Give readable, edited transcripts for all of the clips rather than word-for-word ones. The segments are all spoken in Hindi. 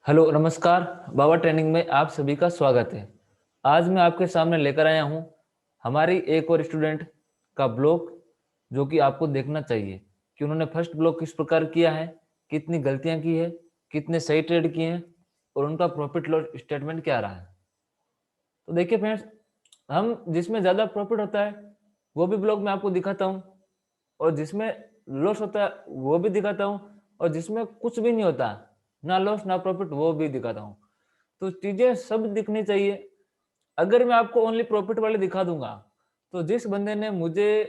हेलो नमस्कार। बाबा ट्रेनिंग में आप सभी का स्वागत है। आज मैं आपके सामने लेकर आया हूं हमारी एक और स्टूडेंट का ब्लॉग, जो कि आपको देखना चाहिए कि उन्होंने फर्स्ट ब्लॉग किस प्रकार किया है, कितनी गलतियां की है, कितने सही ट्रेड किए हैं और उनका प्रॉफिट लॉस स्टेटमेंट क्या रहा है। तो देखिए फ्रेंड्स, हम जिसमें ज़्यादा प्रॉफिट होता है वो भी ब्लॉग में आपको दिखाता हूँ, और जिसमें लॉस होता है वो भी दिखाता हूँ, और जिसमें कुछ भी नहीं होता, ना लॉस ना प्रॉफिट, वो भी दिखाता हूँ। तो चीजें सब दिखनी चाहिए। अगर मैं आपको ओनली प्रॉफिट वाले दिखा दूंगा, तो जिस बंदे ने मुझे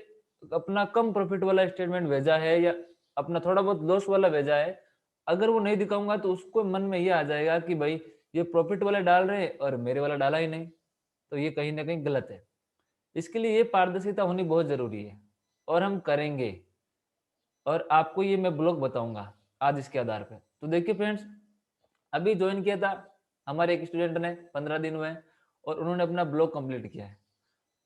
अपना कम प्रॉफिट वाला स्टेटमेंट भेजा है या अपना थोड़ा बहुत लॉस वाला भेजा है, अगर वो नहीं दिखाऊंगा तो उसको मन में ये आ जाएगा कि भाई ये प्रॉफिट वाले डाल रहे हैं और मेरे वाला डाला ही नहीं, तो ये कहीं ना कहीं गलत है। इसके लिए ये पारदर्शिता होनी बहुत जरूरी है, और हम करेंगे, और आपको ये मैं ब्लॉग बताऊंगा आज इसके आधार पे। तो देखिए फ्रेंड्स, अभी ज्वाइन किया था हमारे एक स्टूडेंट ने, 15 दिन हुए हैं, और उन्होंने अपना ब्लॉग कंप्लीट किया है।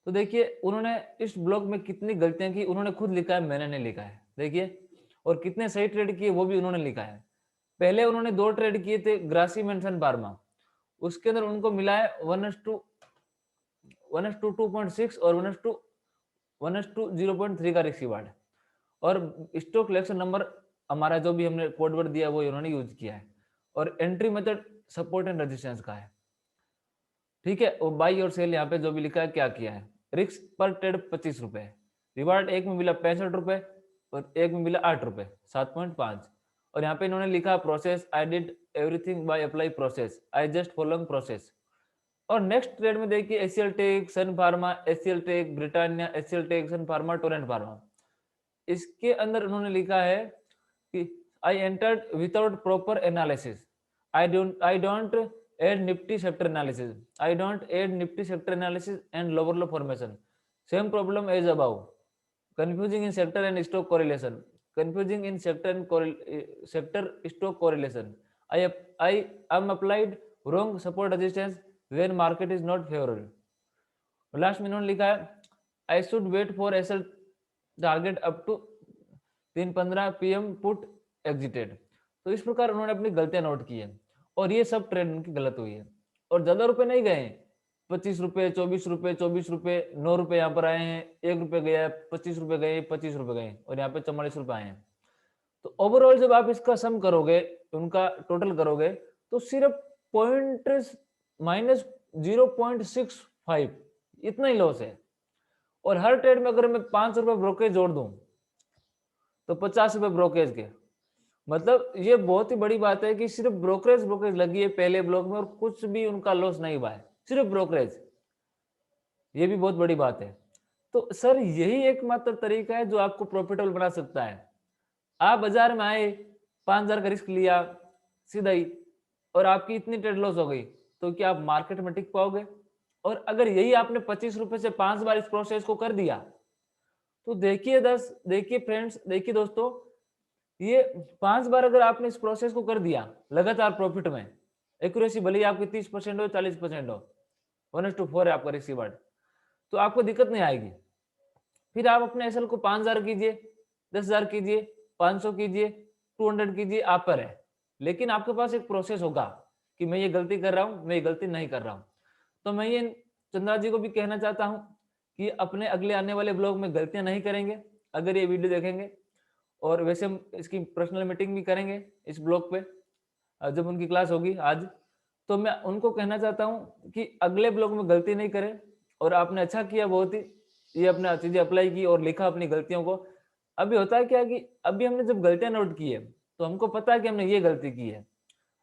तो देखिए उन्होंने इस ब्लॉग में कितनी गलतियां की उन्होंने खुद लिखा है, मैंने नहीं लिखा है। देखिए, और कितने सही ट्रेड किए वो भी उन्होंने लिखा है। पहले उन्होंने 2 ट्रेड किए थे, ग्रासी मेंशन फार्मा, उसके अंदर उनको मिला है 1:2.6 और 1:0.3 का रिस्क रिवार्ड। और स्टॉक सिलेक्शन नंबर हमारा जो भी हमने कोड वर्ड दिया वो इन्होंने यूज किया है, और entry method support and resistance का है। ठीक है, और बाई और सेल यहाँ पे जो भी लिखा है क्या किया है। रिस्क पर ट्रेड 25 रुपए, रिवार्ड एक में मिला 65 रुपए और एक में मिला 8 रुपए, 7.5। और यहाँ पे इन्होंने लिखा process, I did everything by apply process, I just following process. और नेक्स्ट ट्रेड में देखिए HCL tech, Sun pharma, HCL tech, Britannia, HCL tech, Sun pharma, Torrent pharma. इसके अंदर उन्होंने लिखा है कि I entered without proper analysis, I don't add nifty sector analysis, I don't add nifty sector analysis and lower low formation, same problem as above, confusing in sector and stock correlation, confusing in sector and sector stock correlation, I am applied wrong support resistance when market is not favorable। Last में इन्होंने लिखा है I should wait for SL target up to 3:15 PM put exited. तो इस प्रकार उन्होंने अपनी गलतियां नोट की है, और ये सब ट्रेड उनकी गलत हुई है। और ज्यादा रुपए नहीं गए, 25 रुपए, 24 रुपए, 24 रुपए, 9 रुपए यहाँ पर आए हैं, 1 रुपए गया, 25 रुपए गए, 25 रुपए गए, और यहाँ पे 44 रुपए आए हैं। तो ओवरऑल जब आप इसका सम करोगे, उनका टोटल करोगे, तो सिर्फ पॉइंट -0.65 इतना ही लॉस है। और हर ट्रेड में अगर मैं 5 रुपए ब्रोकरेज जोड़ दूं तो 50 रुपए ब्रोकरेज के, मतलब ये बहुत ही बड़ी बात है कि सिर्फ ब्रोकरेज ब्रोकरेज लगी है पहले ब्लॉक में, और कुछ भी उनका लॉस नहीं हुआ है, सिर्फ ब्रोकरेज। ये भी बहुत बड़ी बात है। तो सर यही एकमात्र तरीका है जो आपको प्रॉफिटेबल बना सकता है। आप बाजार में आए, 5,000 का रिस्क लिया सीधा ही, और आपकी इतनी ट्रेड लॉस हो गई, तो क्या आप मार्केट में टिक पाओगे? और अगर यही आपने 25 रुपए से 5 बार इस प्रोसेस को कर दिया, तो देखिए फ्रेंड्स, देखिए दोस्तों, ये 5 बार अगर आपने इस प्रोसेस को कर दिया लगातार प्रॉफिट में, एक्यूरेसी भले ही आपकी 30% हो, 40% हो, 1:4 है आपका रिस्क रिवार्ड, तो आपको दिक्कत नहीं आएगी। फिर आप अपने एसएल को 5,000 कीजिए, 10,000 कीजिए, 500 कीजिए, 200 कीजिए, आप पर है। लेकिन आपके पास एक प्रोसेस होगा कि मैं ये गलती कर रहा हूं, मैं ये गलती नहीं कर रहा हूं। तो मैं ये चंद्रा जी को भी कहना चाहता हूं कि अपने अगले आने वाले ब्लॉग में गलतियां नहीं करेंगे अगर ये वीडियो देखेंगे। और वैसे हम इसकी पर्सनल मीटिंग भी करेंगे इस ब्लॉग पे, जब उनकी क्लास होगी आज। तो मैं उनको कहना चाहता हूं कि अगले ब्लॉग में गलती नहीं करें। और आपने अच्छा किया बहुत ही, ये अपना चीजें अप्लाई की और लिखा अपनी गलतियों को। अभी होता है क्या कि अभी हमने जब गलतियां नोट की है, तो हमको पता है कि हमने ये गलती की है,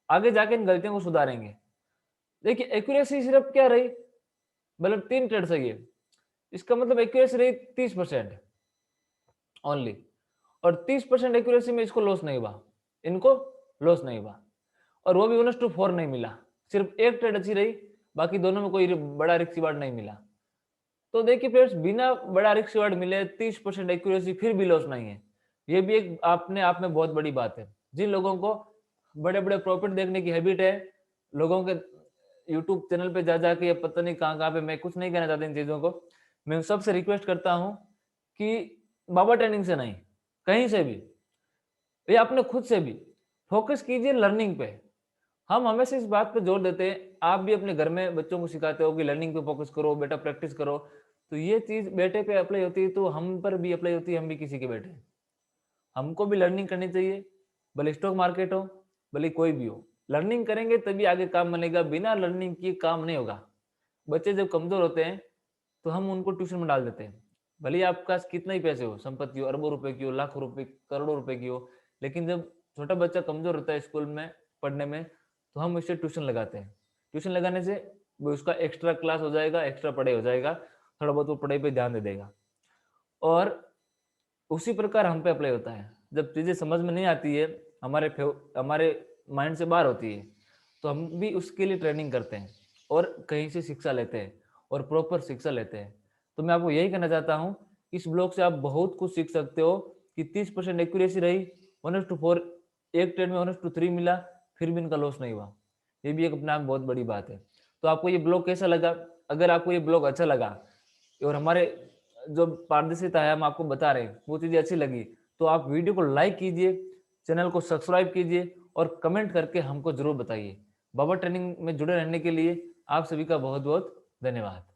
आगे जाके इन गलतियों को सुधारेंगे। देखिए एक्यूरेसी सिर्फ क्या रही, मतलब 3 ट्रेड सही है, इसका मतलब एक्यूरेसी रही 30% ओनली। और 30% एक्यूरेसी में इसको लॉस नहीं हुआ, इनको लॉस नहीं हुआ, और वो भी 1:4 नहीं मिला। सिर्फ एक ट्रेड अच्छी रही, बाकी दोनों में कोई बड़ा रिस्क रिवार्ड नहीं मिला। तो देखिए फ्रेंड्स, बिना बड़ा रिस्क रिवार्ड मिले 30% एक्यूरेसी फिर भी लॉस नहीं है, ये भी एक अपने आप में बहुत बड़ी बात है। जिन लोगों को बड़े बड़े प्रॉफिट देखने की हैबिट है, लोगों के यूट्यूब चैनल पे जा जाके या पता नहीं कहाँ कहाँ पे, मैं कुछ नहीं कहना चाहता इन चीजों को, मैं सबसे रिक्वेस्ट करता हूँ कि बाबा ट्रेनिंग से नहीं, कहीं से भी या अपने खुद से भी फोकस कीजिए लर्निंग पे। हम हमेशा इस बात पे जोर देते हैं, आप भी अपने घर में बच्चों को सिखाते हो कि लर्निंग पे फोकस करो, बेटा प्रैक्टिस करो, तो ये चीज़ बेटे पे अप्लाई होती है तो हम पर भी अप्लाई होती है, हम भी किसी के बेटे हैं। हमको भी लर्निंग करनी चाहिए, भले स्टॉक मार्केट हो, भले कोई भी हो। लर्निंग करेंगे तभी आगे काम बनेगा, बिना लर्निंग किए काम नहीं होगा। बच्चे जब कमज़ोर होते हैं, तो हम उनको ट्यूशन में डाल देते हैं। भले ही आपके पास कितना ही पैसे हो, संपत्ति हो, अरबों रुपए की हो, लाखों रुपए, करोड़ों रुपए की हो, लेकिन जब छोटा बच्चा कमज़ोर होता है स्कूल में पढ़ने में, तो हम उसे ट्यूशन लगाते हैं। ट्यूशन लगाने से वो उसका एक्स्ट्रा क्लास हो जाएगा, एक्स्ट्रा पढ़ाई हो जाएगा, थोड़ा बहुत वो पढ़ाई पे ध्यान दे देगा। और उसी प्रकार हम पे अप्लाई होता है। जब चीज़ें समझ में नहीं आती है, हमारे माइंड से बाहर होती है, तो हम भी उसके लिए ट्रेनिंग करते हैं और कहीं से शिक्षा लेते हैं और प्रॉपर शिक्षा लेते हैं। तो मैं आपको यही कहना चाहता हूँ, इस ब्लॉग से आप बहुत कुछ सीख सकते हो कि 30% एक्यूरेसी रही, 1:4 एक ट्रेड में 1:3 मिला, फिर भी इनका लॉस नहीं हुआ। ये भी एक अपने आप में बहुत बड़ी बात है। तो आपको ये ब्लॉग कैसा लगा? अगर आपको ये ब्लॉग अच्छा लगा और हमारे जो पारदर्शिता है हम आपको बता रहे हैं, वो चीज़ें अच्छी लगी, तो आप वीडियो को लाइक कीजिए, चैनल को सब्सक्राइब कीजिए और कमेंट करके हमको ज़रूर बताइए। बाबा ट्रेनिंग में जुड़े रहने के लिए आप सभी का बहुत-बहुत धन्यवाद।